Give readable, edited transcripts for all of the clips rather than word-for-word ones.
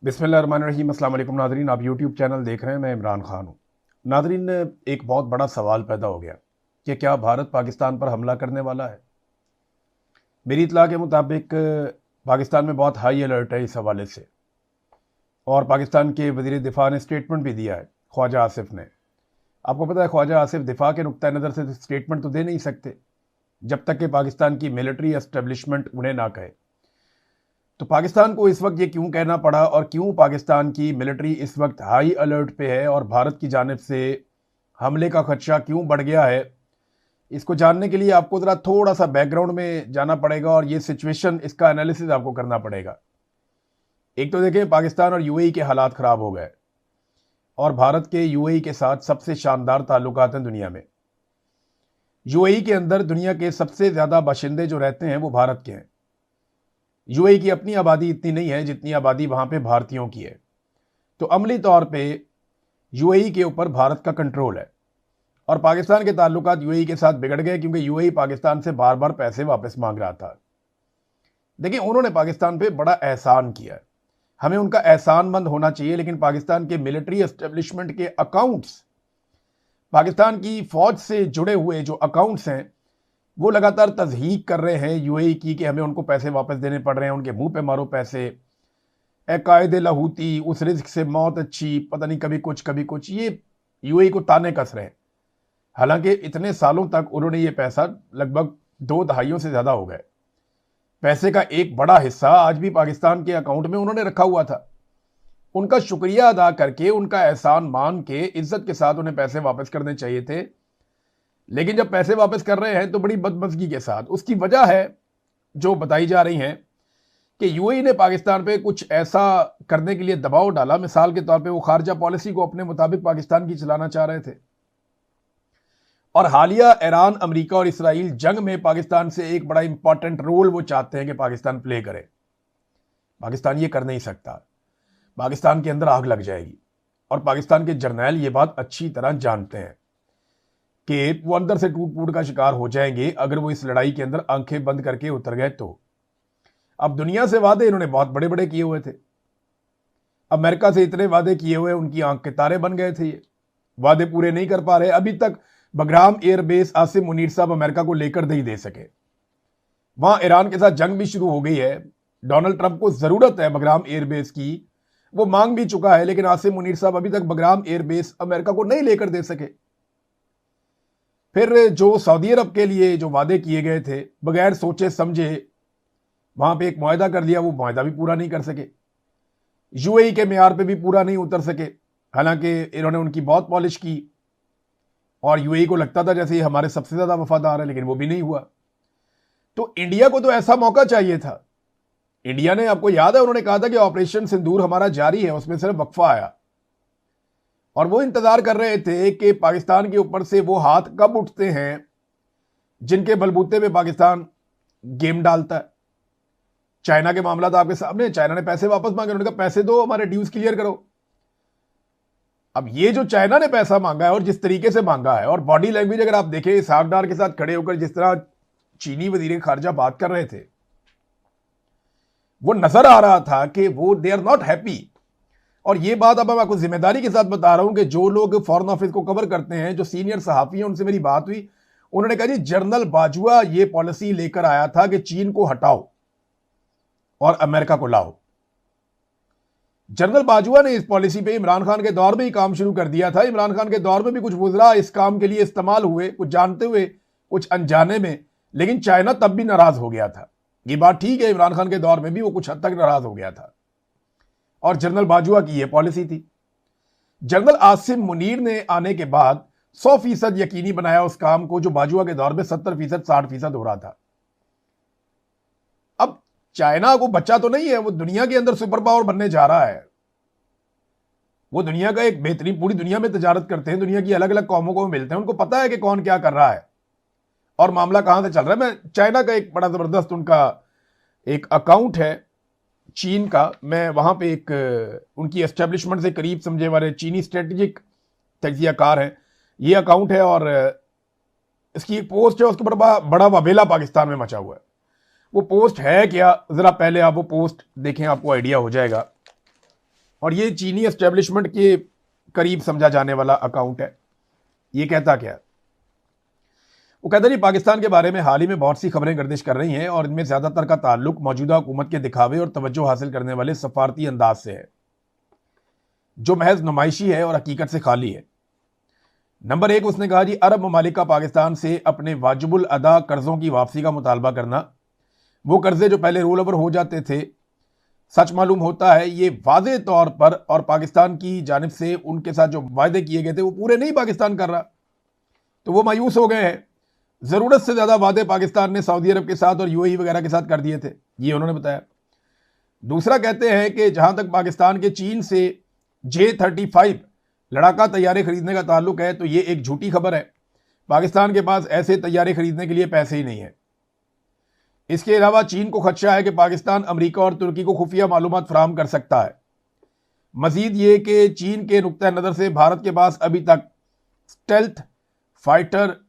बिस्मिल्लाहिर्रहमानिर्रहीम। अस्सलाम वालेकुम नाज़रीन, आप यूट्यूब चैनल देख रहे हैं। मैं इमरान खान हूँ। नाज़रीन, एक बहुत बड़ा सवाल पैदा हो गया कि क्या भारत पाकिस्तान पर हमला करने वाला है। मेरी इत्तला के मुताबिक पाकिस्तान में बहुत हाई अलर्ट है इस हवाले से, और पाकिस्तान के वज़ीर दिफा ने स्टेटमेंट भी दिया है, ख्वाजा आसिफ ने। आपको पता है ख्वाजा आसिफ दिफा के नुक्ता नज़र से स्टेटमेंट तो दे नहीं सकते जब तक कि पाकिस्तान की मिलिट्री एस्टेब्लिशमेंट उन्हें ना कहे। तो पाकिस्तान को इस वक्त ये क्यों कहना पड़ा और क्यों पाकिस्तान की मिलिट्री इस वक्त हाई अलर्ट पे है और भारत की जानिब से हमले का खदशा क्यों बढ़ गया है, इसको जानने के लिए आपको ज़रा थोड़ा सा बैकग्राउंड में जाना पड़ेगा और ये सिचुएशन, इसका एनालिसिस आपको करना पड़ेगा। एक तो देखें, पाकिस्तान और यूएई के हालात ख़राब हो गए और भारत के यूएई के साथ सबसे शानदार ताल्लुकात हैं दुनिया में। यूएई के अंदर दुनिया के सबसे ज़्यादा बाशिंदे जो रहते हैं वो भारत के हैं। यूएई की अपनी आबादी इतनी नहीं है जितनी आबादी वहां पे भारतीयों की है, तो अमली तौर पे यूएई के ऊपर भारत का कंट्रोल है। और पाकिस्तान के ताल्लुकात यूएई के साथ बिगड़ गए क्योंकि यूएई पाकिस्तान से बार बार पैसे वापस मांग रहा था। देखिए, उन्होंने पाकिस्तान पे बड़ा एहसान किया है, हमें उनका एहसानमंद होना चाहिए, लेकिन पाकिस्तान के मिलिट्री एस्टेब्लिशमेंट के अकाउंट्स, पाकिस्तान की फौज से जुड़े हुए जो अकाउंट्स हैं, वो लगातार तज़हीक कर रहे हैं यूएई की कि हमें उनको पैसे वापस देने पड़ रहे हैं, उनके मुंह पे मारो पैसे, ए कायदे लहूती, उस रिस्क से मौत अच्छी, पता नहीं कभी कुछ, ये यूएई को ताने कस रहे हैं। हालांकि इतने सालों तक उन्होंने ये पैसा, लगभग 2 दहाइयों से ज़्यादा हो गए, पैसे का एक बड़ा हिस्सा आज भी पाकिस्तान के अकाउंट में उन्होंने रखा हुआ था। उनका शुक्रिया अदा करके, उनका एहसान मान के, इज्जत के साथ उन्हें पैसे वापस करने चाहिए थे। लेकिन जब पैसे वापस कर रहे हैं तो बड़ी बदमज़गी के साथ। उसकी वजह है जो बताई जा रही हैं कि यूएई ने पाकिस्तान पे कुछ ऐसा करने के लिए दबाव डाला। मिसाल के तौर पे वो खारजा पॉलिसी को अपने मुताबिक पाकिस्तान की चलाना चाह रहे थे, और हालिया ईरान, अमेरिका और इसराइल जंग में पाकिस्तान से एक बड़ा इंपॉर्टेंट रोल वो चाहते हैं कि पाकिस्तान प्ले करे। पाकिस्तान ये कर नहीं सकता, पाकिस्तान के अंदर आग लग जाएगी। और पाकिस्तान के जर्नैल ये बात अच्छी तरह जानते हैं कि वो अंदर से टूट फूट का शिकार हो जाएंगे अगर वो इस लड़ाई के अंदर आंखें बंद करके उतर गए तो। अब दुनिया से वादे इन्होंने बहुत बड़े बड़े किए हुए थे, अमेरिका से इतने वादे किए हुए, उनकी आंख के तारे बन गए थे। ये वादे पूरे नहीं कर पा रहे। अभी तक बगराम एयरबेस आसिम मुनीर साहब अमेरिका को लेकर नहीं दे सके। वहां ईरान के साथ जंग भी शुरू हो गई है, डोनाल्ड ट्रंप को जरूरत है बगराम एयरबेस की, वो मांग भी चुका है, लेकिन आसिम मुनीर साहब अभी तक बगराम एयरबेस अमेरिका को नहीं लेकर दे सके। फिर जो सऊदी अरब के लिए जो वादे किए गए थे, बगैर सोचे समझे वहां पे एक मुआहदा कर दिया, वो मुआहदा भी पूरा नहीं कर सके, यूएई के मेयार पे भी पूरा नहीं उतर सके। हालांकि इन्होंने उनकी बहुत पॉलिश की और यूएई को लगता था जैसे ये हमारे सबसे ज्यादा वफादार है, लेकिन वो भी नहीं हुआ। तो इंडिया को तो ऐसा मौका चाहिए था। इंडिया ने, आपको याद है, उन्होंने कहा था कि ऑपरेशन सिंदूर हमारा जारी है, उसमें सिर्फ वक्फा आया, और वो इंतजार कर रहे थे कि पाकिस्तान के ऊपर से वो हाथ कब उठते हैं जिनके बलबूते पे पाकिस्तान गेम डालता है। चाइना के मामला तो आपके सामने, चाइना ने पैसे वापस मांगे, उन्होंने कहा पैसे दो, हमारे ड्यूज क्लियर करो। अब ये जो चाइना ने पैसा मांगा है और जिस तरीके से मांगा है, और बॉडी लैंग्वेज अगर आप देखें इसहाक डार के साथ खड़े होकर जिस तरह चीनी वजीर खारजा बात कर रहे थे, वो नजर आ रहा था कि वो दे आर नॉट हैप्पी। और ये बात अब मैं आपको जिम्मेदारी के साथ बता रहा हूं कि जो लोग फॉरेन ऑफिस को कवर करते हैं, जो सीनियर सहाफी हैं, उनसे मेरी बात हुई, उन्होंने कहा जी जनरल बाजुआ ये पॉलिसी लेकर आया था कि चीन को हटाओ और अमेरिका को लाओ। जनरल बाजुआ ने इस पॉलिसी पे इमरान खान के दौर में ही काम शुरू कर दिया था। इमरान खान के दौर में भी कुछ वुज़रा इस काम के लिए इस्तेमाल हुए, कुछ जानते हुए कुछ अनजाने में, लेकिन चाइना तब भी नाराज हो गया था। ये बात ठीक है, इमरान खान के दौर में भी वो कुछ हद तक नाराज हो गया था, और जनरल बाजुआ की यह पॉलिसी थी। जनरल आसिम मुनीर ने आने के बाद 100% यकीनी बनाया उस काम को जो बाजुआ के दौर में 70%, 60% हो रहा था। अब चाइना को बच्चा तो नहीं है, वो दुनिया के अंदर सुपर पावर बनने जा रहा है। वो दुनिया का एक बेहतरीन, पूरी दुनिया में तजारत करते हैं, दुनिया की अलग अलग कौमों को मिलते हैं, उनको पता है कि कौन क्या कर रहा है और मामला कहां से चल रहा है। मैं चाइना का एक बड़ा जबरदस्त उनका एक अकाउंट है चीन का, मैं वहां पे एक उनकी एस्टेब्लिशमेंट से करीब समझे वाले चीनी स्ट्रेटेजिक तजियाकार हैं, ये अकाउंट है, और इसकी एक पोस्ट है, उसके ऊपर बड़ा वबेला पाकिस्तान में मचा हुआ है। वो पोस्ट है क्या, जरा पहले आप वो पोस्ट देखें, आपको आइडिया हो जाएगा। और ये चीनी एस्टेब्लिशमेंट के करीब समझा जाने वाला अकाउंट है। ये कहता क्या है? वो कहता है जी, पाकिस्तान के बारे में हाल ही में बहुत सी खबरें गर्दिश कर रही हैं और इनमें ज्यादातर का ताल्लुक मौजूदा हुकूमत के दिखावे और तवज्जो हासिल करने वाले सफारती अंदाज से है, जो महज नुमाइशी है और हकीकत से खाली है। नंबर 1, उसने कहा जी, अरब ममालिक का पाकिस्तान से अपने वाजिबुल अदा कर्जों की वापसी का मुतालबा करना। वो कर्जे जो पहले रोल ओवर हो जाते थे, सच मालूम होता है ये वाज़े तौर पर, और पाकिस्तान की जानिब से उनके साथ जो वायदे किए गए थे वो पूरे नहीं पाकिस्तान कर रहा, तो वो मायूस हो गए हैं। ज़रूरत से ज़्यादा वादे पाकिस्तान ने सऊदी अरब के साथ और यूएई वगैरह के साथ कर दिए थे, ये उन्होंने बताया। दूसरा कहते हैं कि जहां तक पाकिस्तान के चीन से J-35 लड़ाका तैयारे खरीदने का ताल्लुक है, तो ये एक झूठी खबर है। पाकिस्तान के पास ऐसे तैयारे खरीदने के लिए पैसे ही नहीं है। इसके अलावा चीन को खदशा है कि पाकिस्तान अमेरिका और तुर्की को खुफिया मालूमात फराहम कर सकता है। मजीद ये कि चीन के नुक्ता नज़र से भारत के पास अभी तक स्टेल्थ फाइटर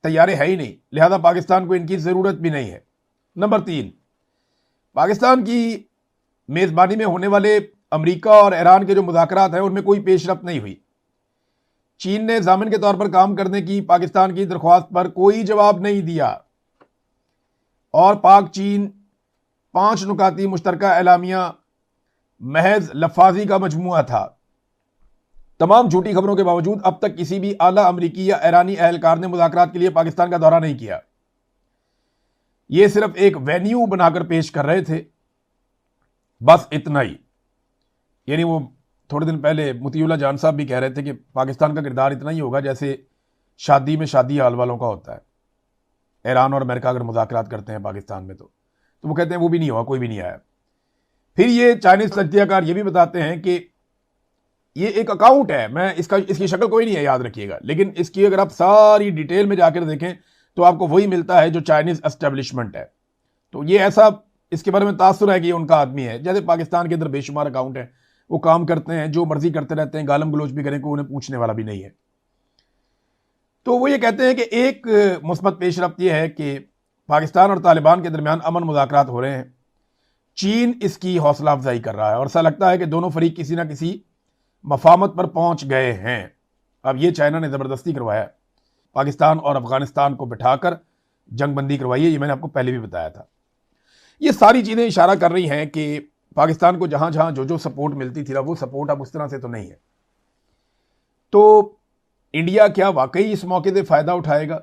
तैयारे है ही नहीं, लिहाजा पाकिस्तान को इनकी ज़रूरत भी नहीं है। नंबर 3, पाकिस्तान की मेज़बानी में होने वाले अमेरिका और ईरान के जो मुज़ाकरात हैं उनमें कोई पेशरफ्त नहीं हुई। चीन ने जामिन के तौर पर काम करने की पाकिस्तान की दरख्वास्त पर कोई जवाब नहीं दिया और पाक चीन 5 नुकाती मुश्तरका एलामिया महज लफाजी का मजमुआ था। तमाम झूठी खबरों के बावजूद अब तक किसी भी आला अमरीकी या ईरानी एहलकार ने मुज़ाकरात के लिए पाकिस्तान का दौरा नहीं किया। ये सिर्फ एक वेन्यू बनाकर पेश कर रहे थे, बस इतना ही। यानी वो थोड़े दिन पहले मुतीउल्लाह जान साहब भी कह रहे थे कि पाकिस्तान का किरदार इतना ही होगा जैसे शादी में शादी हाल वालों का होता है। ईरान और अमेरिका अगर मुज़ाकरात करते हैं पाकिस्तान में तो वो कहते हैं वो भी नहीं हुआ, कोई भी नहीं आया। फिर ये चाइनीज तज्जियाकार ये भी बताते हैं कि ये एक अकाउंट है, मैं इसकी शक्ल कोई नहीं है, याद रखिएगा, लेकिन इसकी अगर आप सारी डिटेल में जाकर देखें तो आपको वही मिलता है जो चाइनीज एस्टेब्लिशमेंट है। तो ये ऐसा इसके बारे में तासुर है कि ये उनका आदमी है। जैसे पाकिस्तान के अंदर बेशुमार अकाउंट है, वो काम करते हैं, जो मर्जी करते रहते हैं, गालम गलोच भी करें, को उन्हें पूछने वाला भी नहीं है। तो वो ये कहते हैं कि एक मुस्बत पेशरफ्त ये है कि पाकिस्तान और तालिबान के दरमियान अमन मुज़ाकरात हो रहे हैं। चीन इसकी हौसला अफजाई कर रहा है और ऐसा लगता है कि दोनों फरीक किसी ना किसी मफामत पर पहुंच गए हैं। अब ये चाइना ने ज़बरदस्ती करवाया, पाकिस्तान और अफगानिस्तान को बिठाकर जंगबंदी करवाई है, ये मैंने आपको पहले भी बताया था। ये सारी चीज़ें इशारा कर रही हैं कि पाकिस्तान को जहां जहां जो जो सपोर्ट मिलती थी ना, वो सपोर्ट अब उस तरह से तो नहीं है। तो इंडिया क्या वाकई इस मौके से फ़ायदा उठाएगा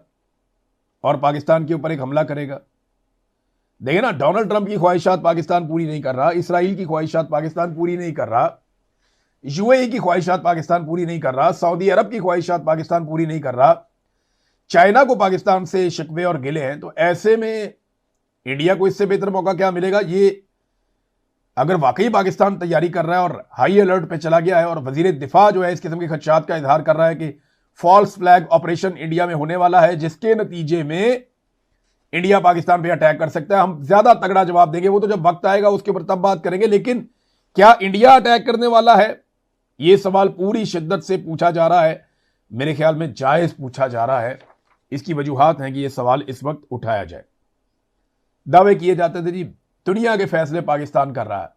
और पाकिस्तान के ऊपर एक हमला करेगा? देखिए ना, डोनाल्ड ट्रंप की ख्वाहिशात पाकिस्तान पूरी नहीं कर रहा, इसराइल की ख्वाहिशात पाकिस्तान पूरी नहीं कर रहा, यूएई की ख्वाहिशात पाकिस्तान पूरी नहीं कर रहा, सऊदी अरब की ख्वाहिशात पाकिस्तान पूरी नहीं कर रहा, चाइना को पाकिस्तान से शिकवे और गिले हैं। तो ऐसे में इंडिया को इससे बेहतर मौका क्या मिलेगा? ये अगर वाकई पाकिस्तान तैयारी कर रहा है और हाई अलर्ट पे चला गया है और वजीर दिफा जो है इस किस्म के खदशात का इजहार कर रहा है कि फॉल्स फ्लैग ऑपरेशन इंडिया में होने वाला है, जिसके नतीजे में इंडिया पाकिस्तान पे अटैक कर सकता है, हम ज्यादा तगड़ा जवाब देंगे, वो तो जब वक्त आएगा उसके ऊपर तब बात करेंगे। लेकिन क्या इंडिया अटैक करने वाला है? यह सवाल पूरी शिद्दत से पूछा जा रहा है, मेरे ख्याल में जायज पूछा जा रहा है। इसकी वजूहात हैं कि यह सवाल इस वक्त उठाया जाए। दावे किए जाते थे जी दुनिया के फैसले पाकिस्तान कर रहा है,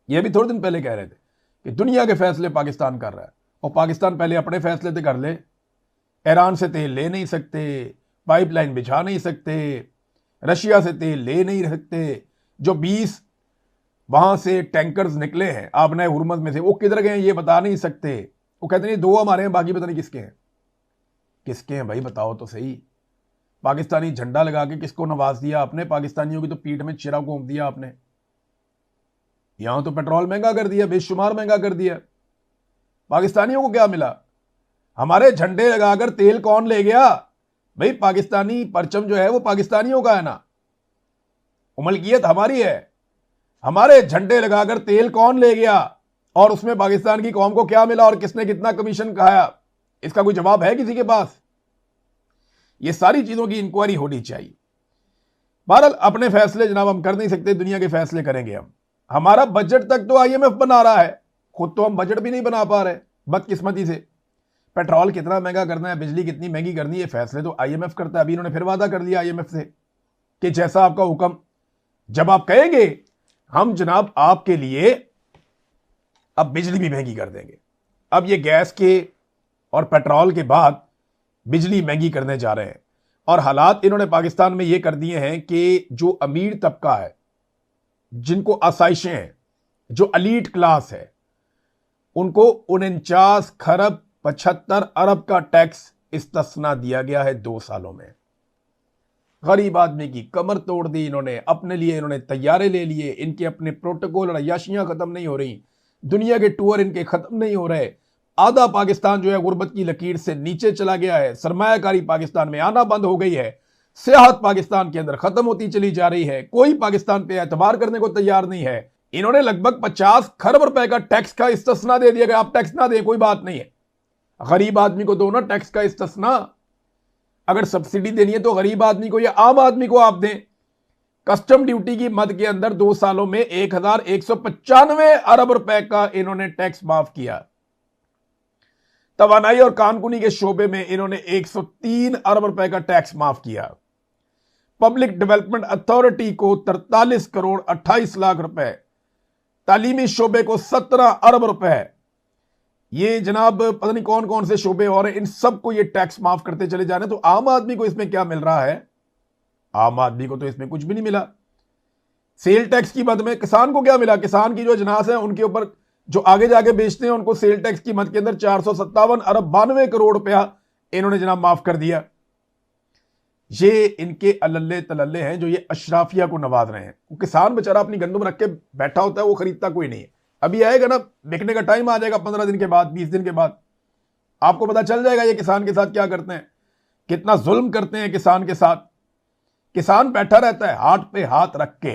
यह भी थोड़े दिन पहले कह रहे थे कि दुनिया के फैसले पाकिस्तान कर रहा है, और पाकिस्तान पहले अपने फैसले तो कर ले। ईरान से तेल ले नहीं सकते, पाइपलाइन बिछा नहीं सकते, रशिया से तेल ले नहीं सकते, जो 20 वहां से टैंकर्स निकले हैं आबना हुरमज में से, वो किधर गए ये बता नहीं सकते। वो कहते नहीं 2 हमारे हैं, बाकी पता नहीं किसके हैं। किसके हैं भाई, बताओ तो सही। पाकिस्तानी झंडा लगा के किसको नवाज दिया आपने? पाकिस्तानियों की तो पीठ में चिरा घोंप दिया आपने। यहां तो पेट्रोल महंगा कर दिया, बेशुमार महंगा कर दिया। पाकिस्तानियों को क्या मिला? हमारे झंडे लगाकर तेल कौन ले गया? भाई पाकिस्तानी परचम जो है वो पाकिस्तानियों का है ना, मलकियत हमारी है। हमारे झंडे लगाकर तेल कौन ले गया और उसमें पाकिस्तान की कौम को क्या मिला और किसने कितना कमीशन खाया? इसका कोई जवाब है किसी के पास? ये सारी चीजों की इंक्वायरी होनी चाहिए। बहरहाल अपने फैसले जनाब हम कर नहीं सकते, दुनिया के फैसले करेंगे हम। हमारा बजट तक तो आईएमएफ बना रहा है, खुद तो हम बजट भी नहीं बना पा रहे बदकिस्मती से। पेट्रोल कितना महंगा करना है, बिजली कितनी महंगी करनी है, फैसले तो आईएमएफ करता है। अभी इन्होंने फिर वादा कर लिया आईएमएफ से कि जैसा आपका हुक्म, जब आप कहेंगे हम जनाब आपके लिए अब बिजली भी महंगी कर देंगे। अब ये गैस के और पेट्रोल के बाद बिजली महंगी करने जा रहे हैं। और हालात इन्होंने पाकिस्तान में ये कर दिए हैं कि जो अमीर तबका है, जिनको आसाइशें हैं, जो अलीट क्लास है, उनको 49 खरब 75 अरब का टैक्स इस्तिस्ना दिया गया है 2 सालों में। गरीब आदमी की कमर तोड़ दी इन्होंने, अपने लिए इन्होंने तैयारे ले लिए, इनके अपने प्रोटोकॉल और अय्याशियां खत्म नहीं हो रही, दुनिया के टूर इनके खत्म नहीं हो रहे। आधा पाकिस्तान जो है गुर्बत की लकीर से नीचे चला गया है, सरमायाकारी पाकिस्तान में आना बंद हो गई है, सियाहत पाकिस्तान के अंदर खत्म होती चली जा रही है, कोई पाकिस्तान पे एतबार करने को तैयार नहीं है। इन्होंने लगभग 50 खरब रुपए का टैक्स का इस्तिस्ना दे दिया। आप टैक्स ना दें कोई बात नहीं है, गरीब आदमी को दो ना टैक्स का इस्तिस्ना। अगर सब्सिडी देनी है तो गरीब आदमी को या आम आदमी को आप दें। कस्टम ड्यूटी की मद के अंदर 2 सालों में 1195 अरब रुपए का इन्होंने टैक्स माफ किया। तवानाई और कानकुनी के शोबे में इन्होंने 103 अरब रुपए का टैक्स माफ किया। पब्लिक डेवलपमेंट अथॉरिटी को 43 करोड़ 28 लाख रुपए, तालीमी शोबे को 17 अरब रुपए। ये जनाब पता नहीं कौन कौन से शोबे और इन सबको ये टैक्स माफ करते चले जा रहे हैं। तो आम आदमी को इसमें क्या मिल रहा है? आम आदमी को तो इसमें कुछ भी नहीं मिला। सेल टैक्स की मद में किसान को क्या मिला? किसान की जो अजनास है उनके ऊपर जो आगे जाके बेचते हैं उनको सेल टैक्स की मद के अंदर 457 अरब 92 करोड़ रुपया इन्होंने जनाब माफ कर दिया। ये इनके अल्ले तलल्ले हैं जो ये अशराफिया को नवाज रहे हैं। वो किसान बेचारा अपनी गंदम रख के बैठा होता है, वो खरीदता कोई नहीं है। अभी आएगा ना, बिकने का टाइम आ जाएगा 15 दिन के बाद, 20 दिन के बाद आपको पता चल जाएगा ये किसान के साथ क्या करते हैं, कितना जुल्म करते हैं किसान के साथ। किसान बैठा रहता है हाथ पे हाथ रख के,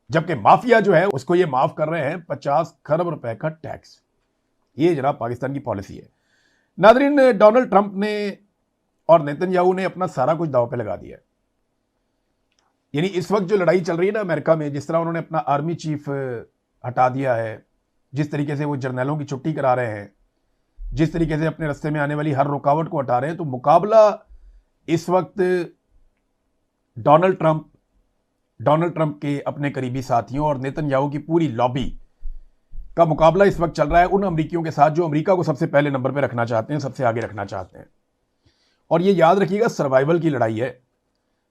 जबकि माफिया जो है उसको ये माफ कर रहे हैं 50 खरब रुपए का टैक्स। ये जनाब पाकिस्तान की पॉलिसी है। नादरीन, डोनाल्ड ट्रंप ने और नेतन्याहू ने अपना सारा कुछ दांव पे लगा दिया। यानी इस वक्त जो लड़ाई चल रही है ना अमेरिका में, जिस तरह उन्होंने अपना आर्मी चीफ हटा दिया है, जिस तरीके से वो जर्नैलों की छुट्टी करा रहे हैं, जिस तरीके से अपने रास्ते में आने वाली हर रुकावट को हटा रहे हैं, तो मुकाबला इस वक्त डोनाल्ड ट्रंप के अपने करीबी साथियों और नेतन्याहू की पूरी लॉबी का मुकाबला इस वक्त चल रहा है उन अमरीकियों के साथ जो अमरीका को सबसे पहले नंबर पर रखना चाहते हैं, सबसे आगे रखना चाहते हैं। और ये याद रखिएगा, सर्वाइवल की लड़ाई है।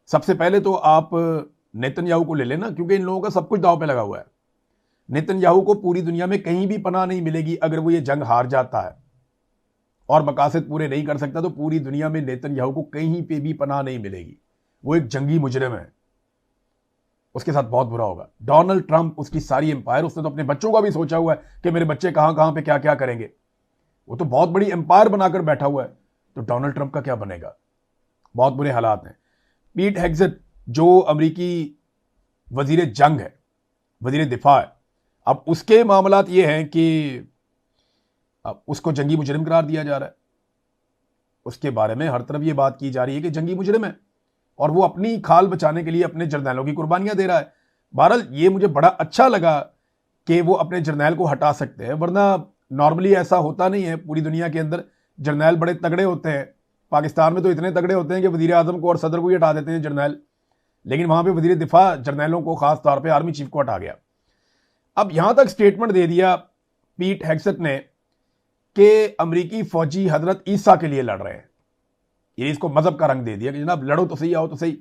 सबसे पहले तो आप नेतन्याहू को ले लेना, क्योंकि इन लोगों का सब कुछ दांव पे लगा हुआ है। नेतन्याहू को पूरी दुनिया में कहीं भी पनाह नहीं मिलेगी। अगर वो ये जंग हार जाता है और मकासद पूरे नहीं कर सकता, तो पूरी दुनिया में नेतन्याहू को कहीं पे भी पनाह नहीं मिलेगी। वो एक जंगी मुजरिम है, उसके साथ बहुत बुरा होगा। डोनाल्ड ट्रंप, उसकी सारी एम्पायर, उसने तो अपने बच्चों का भी सोचा हुआ है कि मेरे बच्चे कहां कहां पे क्या क्या करेंगे। वो तो बहुत बड़ी एम्पायर बनाकर बैठा हुआ है। तो डोनाल्ड ट्रंप का क्या बनेगा? बहुत बुरे हालात हैं। पीट हेग्सेट जो अमरीकी वजीर जंग है, वजीर दिफा है, अब उसके मामलात ये हैं कि अब उसको जंगी मुजरिम करार दिया जा रहा है। उसके बारे में हर तरफ ये बात की जा रही है कि जंगी मुजरिम है और वो अपनी खाल बचाने के लिए अपने जर्नैलों की कुर्बानियां दे रहा है। बहरहाल ये मुझे बड़ा अच्छा लगा कि वो अपने जर्नैल को हटा सकते हैं, वरना नॉर्मली ऐसा होता नहीं है। पूरी दुनिया के अंदर जर्नैल बड़े तगड़े होते हैं। पाकिस्तान में तो इतने तगड़े होते हैं कि वजीर आजम को और सदर को ही हटा देते हैं जर्नैल, लेकिन वहां पे वजीर दिफा जर्नैलों को, खास तौर पे आर्मी चीफ को हटा गया। अब यहां तक स्टेटमेंट दे दिया पीट हेग्सेट ने कि अमरीकी फौजी हजरत ईसा के लिए लड़ रहे हैं। ये इसको मजहब का रंग दे दिया कि जनाब लड़ो तो सही, आओ तो सही।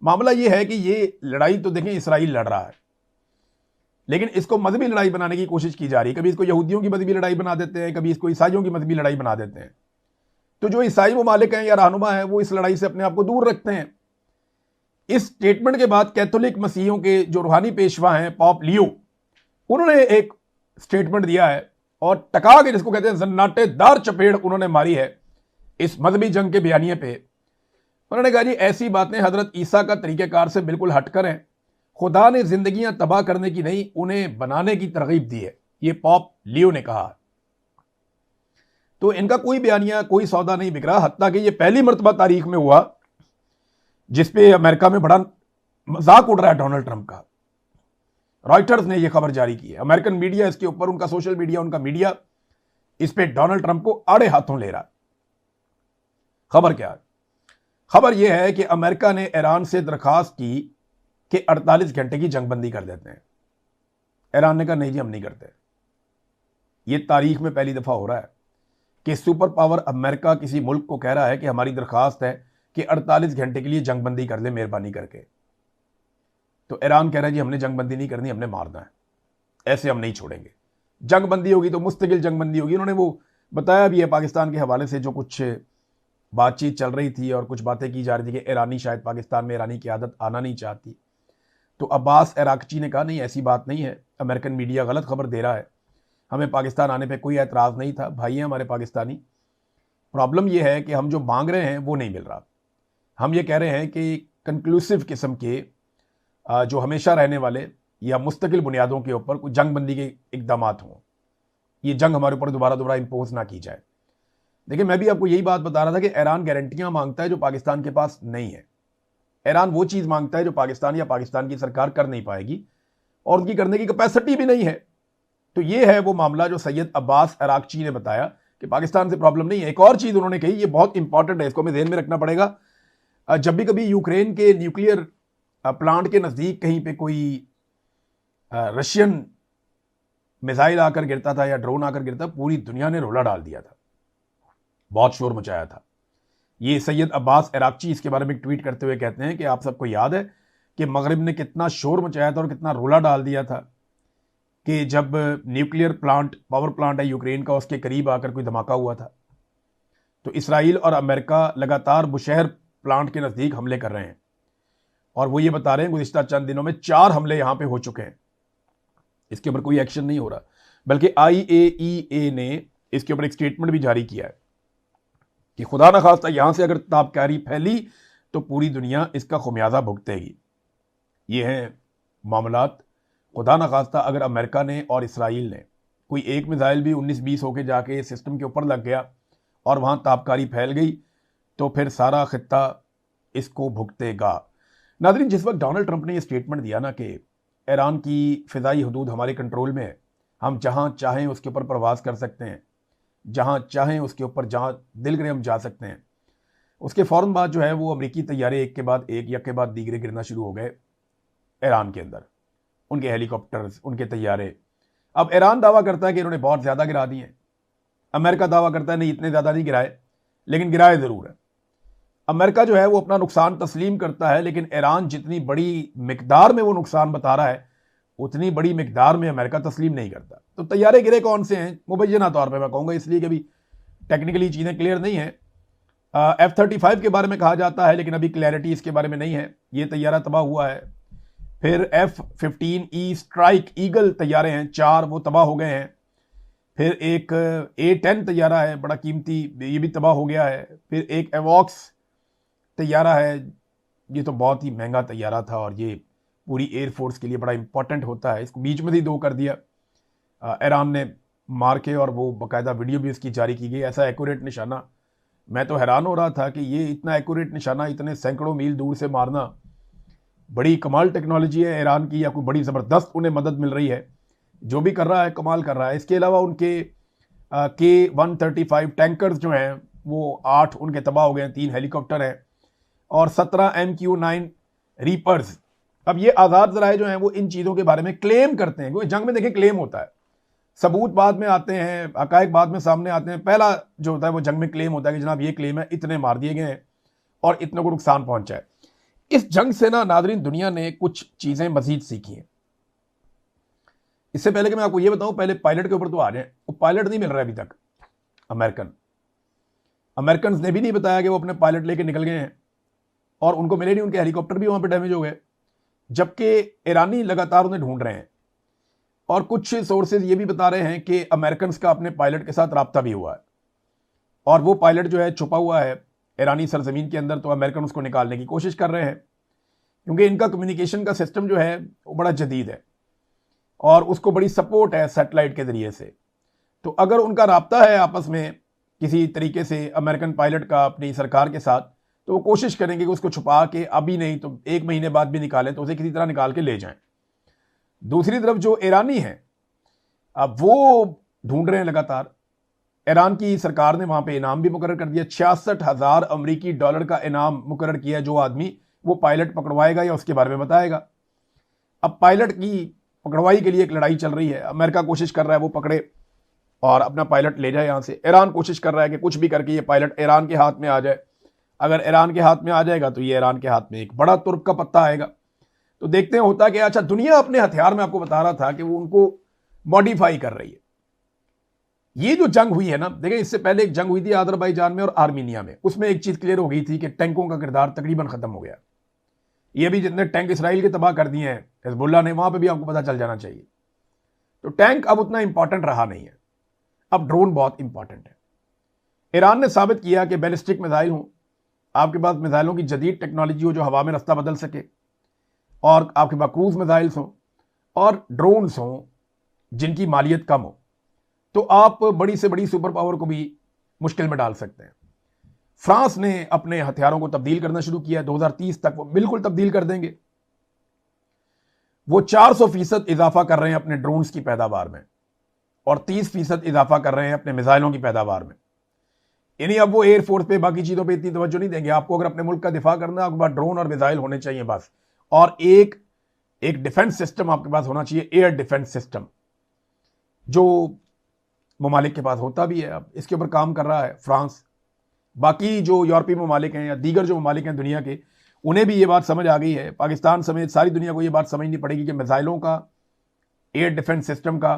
मामला ये है कि ये लड़ाई तो देखें इसराइल लड़ रहा है, लेकिन इसको मजहबी लड़ाई बनाने की कोशिश की जा रही है। कभी इसको यहूदियों की मजहबी लड़ाई बना देते हैं, कभी इसको ईसाइयों की मजहबी लड़ाई बना देते हैं। तो जो ईसाई ममालिक हैं या रहनुमा हैं, वो इस लड़ाई से अपने आप को दूर रखते हैं। इस स्टेटमेंट के बाद कैथोलिक मसीहियों के जो रूहानी पेशवा हैं पॉप लियो, उन्होंने एक स्टेटमेंट दिया है और टका के, जिसको कहते हैं जन्नाटेदार चपेड़ उन्होंने मारी है इस मजहबी जंग के बयानिए पे। उन्होंने कहा जी ऐसी बातें हजरत ईसा का तरीक़ेकार से बिल्कुल हटकर हैं। खुदा ने जिंदगियां तबाह करने की नहीं, उन्हें बनाने की तरगीब दी है, ये पॉप लियो ने कहा। तो इनका कोई बयानिया, कोई सौदा नहीं बिक रहा। हत्ता कि ये पहली मर्तबा तारीख में हुआ जिसपे अमेरिका में बड़ा मजाक उड़ रहा है डोनाल्ड ट्रंप का। रॉयटर्स ने यह खबर जारी की है, अमेरिकन मीडिया इसके ऊपर, उनका सोशल मीडिया, उनका मीडिया इस पे डोनाल्ड ट्रंप को आड़े हाथों ले रहा। खबर क्या है? खबर यह है कि अमेरिका ने ईरान से दरखास्त की कि 48 घंटे की जंगबंदी कर देते हैं। ईरान ने कहा नहीं जी हम नहीं करते। ये तारीख में पहली दफ़ा हो रहा है कि सुपर पावर अमेरिका किसी मुल्क को कह रहा है कि हमारी दरख्वास्त है कि 48 घंटे के लिए जंगबंदी कर ले मेहरबानी करके। तो ईरान कह रहा है जी हमने जंगबंदी नहीं करनी, हमने मारना है, ऐसे हम नहीं छोड़ेंगे। जंगबंदी होगी तो मुस्तकिल जंगबंदी होगी। उन्होंने वो बताया भी है पाकिस्तान के हवाले से, जो कुछ बातचीत चल रही थी और कुछ बातें की जा रही थी कि ईरानी शायद पाकिस्तान में ईरानी क़यादत आना नहीं चाहती। तो अब्बास अरागची ने कहा नहीं, ऐसी बात नहीं है, अमेरिकन मीडिया गलत खबर दे रहा है, हमें पाकिस्तान आने पे कोई एतराज़ नहीं था, भाई हैं हमारे पाकिस्तानी। प्रॉब्लम यह है कि हम जो मांग रहे हैं वो नहीं मिल रहा। हम ये कह रहे हैं कि कंक्लूसिव किस्म के जो हमेशा रहने वाले या मुस्तकिल बुनियादों के ऊपर कोई जंगबंदी के इकदाम हों, ये जंग हमारे ऊपर दोबारा दोबारा इम्पोज ना की जाए। देखिए, मैं भी आपको यही बात बता रहा था कि ईरान गारंटियां मांगता है जो पाकिस्तान के पास नहीं है। ईरान वो चीज़ मांगता है जो पाकिस्तान या पाकिस्तान की सरकार कर नहीं पाएगी और उनकी करने की कैपेसिटी भी नहीं है। तो ये है वो मामला जो सैयद अब्बास अरागची ने बताया कि पाकिस्तान से प्रॉब्लम नहीं है। एक और चीज़ उन्होंने कही, ये बहुत इंपॉर्टेंट है, इसको हमें ध्यान में रखना पड़ेगा। जब भी कभी यूक्रेन के न्यूक्लियर प्लांट के नज़दीक कहीं पे कोई रशियन मिसाइल आकर गिरता था या ड्रोन आकर गिरता, पूरी दुनिया ने रोला डाल दिया था, बहुत शोर मचाया था। ये सैयद अब्बास अरागची इसके बारे में ट्वीट करते हुए कहते हैं कि आप सबको याद है कि मगरिब ने कितना शोर मचाया था और कितना रोला डाल दिया था कि जब न्यूक्लियर प्लांट, पावर प्लांट है यूक्रेन का, उसके करीब आकर कोई धमाका हुआ था। तो इसराइल और अमेरिका लगातार बुशहर प्लांट के नज़दीक हमले कर रहे हैं और वो ये बता रहे हैं गुज़िश्ता चंद दिनों में 4 हमले यहाँ पे हो चुके हैं। इसके ऊपर कोई एक्शन नहीं हो रहा, बल्कि IAEA ने इसके ऊपर एक स्टेटमेंट भी जारी किया है कि खुदा न खास्ता यहां से अगर ताबकारी फैली तो पूरी दुनिया इसका खुमियाजा भुगतेगी। ये हैं मामलात। खुदा न खास्ता अगर अमेरिका ने और इसराइल ने कोई एक मिसाइल भी 19-20 होके जाके सिस्टम के ऊपर लग गया और वहां ताबकारी फैल गई तो फिर सारा खित्ता इसको भुगतेगा। नाज़रीन, जिस वक्त डोनाल्ड ट्रंप ने यह स्टेटमेंट दिया ना कि ईरान की फ़िज़ाई हदूद हमारे कंट्रोल में है, हम जहां चाहें उसके ऊपर परवाज़ कर सकते हैं, जहां चाहें उसके ऊपर जहां दिल करे हम जा सकते हैं, उसके फ़ौरन बाद जो है वो अमेरिकी तैयारे एक के बाद एक, एक के बाद दीगरे गिरना शुरू हो गए ईरान के अंदर, उनके हेलीकॉप्टर्स, उनके तैयारे। अब ईरान दावा करता है कि इन्होंने बहुत ज़्यादा गिरा दिए हैं, अमेरिका दावा करता है नहीं इतने ज़्यादा नहीं गिराए, लेकिन गिराए ज़रूर है। अमेरिका जो है वो अपना नुकसान तस्लीम करता है, लेकिन ईरान जितनी बड़ी मिकदार में वो नुकसान बता रहा है उतनी बड़ी मिकदार में अमेरिका तस्लीम नहीं करता। तो तैयारे गिरे कौन से हैं मुबैना तौर पे मैं कहूँगा, इसलिए कि अभी टेक्निकली चीज़ें क्लियर नहीं है। F-35 के बारे में कहा जाता है लेकिन अभी क्लैरिटी इसके बारे में नहीं है, ये तैयारा तबाह हुआ है। फिर F-15E स्ट्राइक ईगल तैयारे हैं 4, वो तबाह हो गए हैं। फिर एक A-10 तैयारा है बड़ा कीमती, ये भी तबाह हो गया है। फिर एक एवॉक्स तैयारा है, ये तो बहुत ही महंगा तैयारा था और ये पूरी एयरफोर्स के लिए बड़ा इंपॉर्टेंट होता है, इसको बीच में ही 2 कर दिया ईरान ने मार के, और वो बाकायदा वीडियो भी इसकी जारी की गई। ऐसा एक्यूरेट निशाना, मैं तो हैरान हो रहा था कि ये इतना एक्यूरेट निशाना इतने सैकड़ों मील दूर से मारना बड़ी कमाल टेक्नोलॉजी है ईरान की, या कोई बड़ी ज़बरदस्त उन्हें मदद मिल रही है। जो भी कर रहा है कमाल कर रहा है। इसके अलावा उनके K-135 टैंकर्स जो हैं वो 8 उनके तबाह हो गए हैं, 3 हेलीकॉप्टर हैं और 17 MQ-9 रीपर्स। अब ये आज़ाद ज़राए जो हैं वो इन चीज़ों के बारे में क्लेम करते हैं, क्योंकि जंग में देखिए क्लेम होता है, सबूत बाद में आते हैं, हकायक बाद में सामने आते हैं। पहला जो होता है वो जंग में क्लेम होता है कि जनाब ये क्लेम है, इतने मार दिए गए हैं और इतने को नुकसान पहुंचा है। इस जंग से ना नाज़रीन दुनिया ने कुछ चीज़ें मजीद सीखी हैं। इससे पहले कि मैं आपको ये बताऊं, पहले पायलट के ऊपर तो आ जाए, वो पायलट नहीं मिल रहा अभी तक। अमेरिकन ने भी नहीं बताया कि वो अपने पायलट लेके निकल गए हैं और उनको मिले नहीं, उनके हेलीकॉप्टर भी वहां पे डैमेज हो गए, जबकि ईरानी लगातार उन्हें ढूंढ रहे हैं। और कुछ सोर्सेज ये भी बता रहे हैं कि अमेरिकन का अपने पायलट के साथ राब्ता भी हुआ है और वो पायलट जो है छुपा हुआ है ईरानी सरजमीन के अंदर, तो अमेरिकन उसको निकालने की कोशिश कर रहे हैं, क्योंकि इनका कम्युनिकेशन का सिस्टम जो है वो बड़ा जदीद है और उसको बड़ी सपोर्ट है सैटेलाइट के ज़रिए से। तो अगर उनका राब्ता है आपस में किसी तरीके से अमेरिकन पायलट का अपनी सरकार के साथ, तो वो कोशिश करेंगे कि उसको छुपा के अभी नहीं तो 1 महीने बाद भी निकालें, तो उसे किसी तरह निकाल के ले जाएं। दूसरी तरफ जो ईरानी हैं अब वो ढूंढ रहे हैं लगातार। ईरान की सरकार ने वहां पे इनाम भी मुकर्रर कर दिया, 66,000 अमरीकी डॉलर का इनाम मुकर्रर किया जो आदमी वो पायलट पकड़वाएगा या उसके बारे में बताएगा। अब पायलट की पकड़वाई के लिए एक लड़ाई चल रही है, अमेरिका कोशिश कर रहा है वो पकड़े और अपना पायलट ले जाए यहाँ से। ईरान कोशिश कर रहा है कि कुछ भी करके ये पायलट ईरान के हाथ में आ जाए। अगर ईरान के हाथ में आ जाएगा तो ये ईरान के हाथ में एक बड़ा तुर्क का पत्ता आएगा। तो देखते हैं होता क्या। अच्छा, दुनिया अपने हथियार में आपको बता रहा था कि वो उनको मॉडिफाई कर रही है। ये जो जंग हुई है ना, देखिए इससे पहले एक जंग हुई थी अजरबैजान में और आर्मीनिया में, उसमें एक चीज क्लियर हो गई थी कि टैंकों का किरदार तकरीबन खत्म हो गया। ये भी जितने टैंक इसराइल के तबाह कर दिए हैं हिजबुल्लाह ने, वहां पे भी आपको पता चल जाना चाहिए। तो टैंक अब उतना इंपॉर्टेंट रहा नहीं है, अब ड्रोन बहुत इंपॉर्टेंट है। ईरान ने साबित किया कि बैलिस्टिक मिसाइल हो, आपके पास मिसाइलों की जदीद टेक्नोलॉजी हो जो हवा में रास्ता बदल सके, और आपके पास क्रूज मिसाइल्स हों और ड्रोन्स हों जिनकी मालियत कम हो, तो आप बड़ी से बड़ी सुपर पावर को भी मुश्किल में डाल सकते हैं। फ्रांस ने अपने हथियारों को तब्दील करना शुरू किया। 2030 तक वो बिल्कुल तब्दील कर देंगे। वो 400% इजाफा कर रहे हैं अपने ड्रोन्स की पैदावार में और 30% इजाफा कर रहे हैं अपने मिसाइलों की पैदावार में। यानी अब वो एयरफोर्स पे बाकी चीजों पे इतनी तवज्जो नहीं देंगे। आपको अगर अपने मुल्क का दिफा करना है, आपके पास ड्रोन और मिसाइल होने चाहिए बस, और एक डिफेंस सिस्टम आपके पास होना चाहिए, एयर डिफेंस सिस्टम, जो ममालिक के पास होता भी है। अब इसके ऊपर काम कर रहा है फ्रांस। बाकी जो यूरोपीय ममालिक हैं या दीगर जो ममालिक हैं दुनिया के, उन्हें भी ये बात समझ आ गई है। पाकिस्तान समेत सारी दुनिया को ये बात समझनी पड़ेगी कि मिसाइलों का, एयर डिफेंस सिस्टम का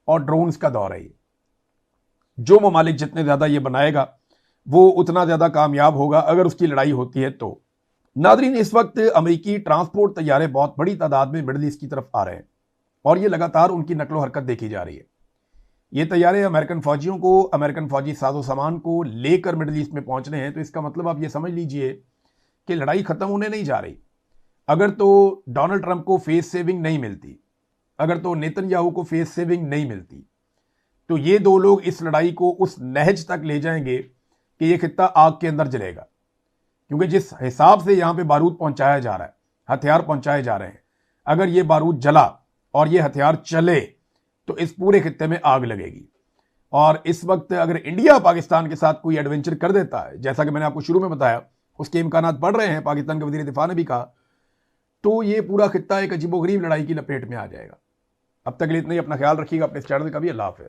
और ड्रोन्स का दौर है ये। जो ममालिक जितने ज़्यादा ये बनाएगा वो उतना ज़्यादा कामयाब होगा अगर उसकी लड़ाई होती है तो। नादरीन, इस वक्त अमेरिकी ट्रांसपोर्ट तैयारे बहुत बड़ी तादाद में मिडल ईस्ट की तरफ आ रहे हैं और ये लगातार उनकी नकलो हरकत देखी जा रही है। ये तैयारे अमेरिकन फौजियों को, अमेरिकन फौजी साजो सामान को लेकर मिडल ईस्ट में पहुंच रहे हैं। तो इसका मतलब आप ये समझ लीजिए कि लड़ाई खत्म होने नहीं जा रही। अगर तो डोनाल्ड ट्रंप को फेस सेविंग नहीं मिलती, अगर तो नेतन्याहू को फेस सेविंग नहीं मिलती, तो ये दो लोग इस लड़ाई को उस नहज तक ले जाएंगे कि ये खित्ता आग के अंदर जलेगा। क्योंकि जिस हिसाब से यहां पे बारूद पहुंचाया जा रहा है, हथियार पहुंचाए जा रहे हैं, अगर ये बारूद जला और ये हथियार चले तो इस पूरे खित्ते में आग लगेगी। और इस वक्त अगर इंडिया पाकिस्तान के साथ कोई एडवेंचर कर देता है, जैसा कि मैंने आपको शुरू में बताया, उसके इम्कानात बढ़ रहे हैं, पाकिस्तान के वजीर दिफा ने भी कहा, तो ये पूरा खित्ता एक अजीबोगरीब लड़ाई की लपेट में आ जाएगा। अब तक के लिए इतना ही। अपना ख्याल रखिएगा, अपने इस चैनल का भी। अल्लाह हाफिज़।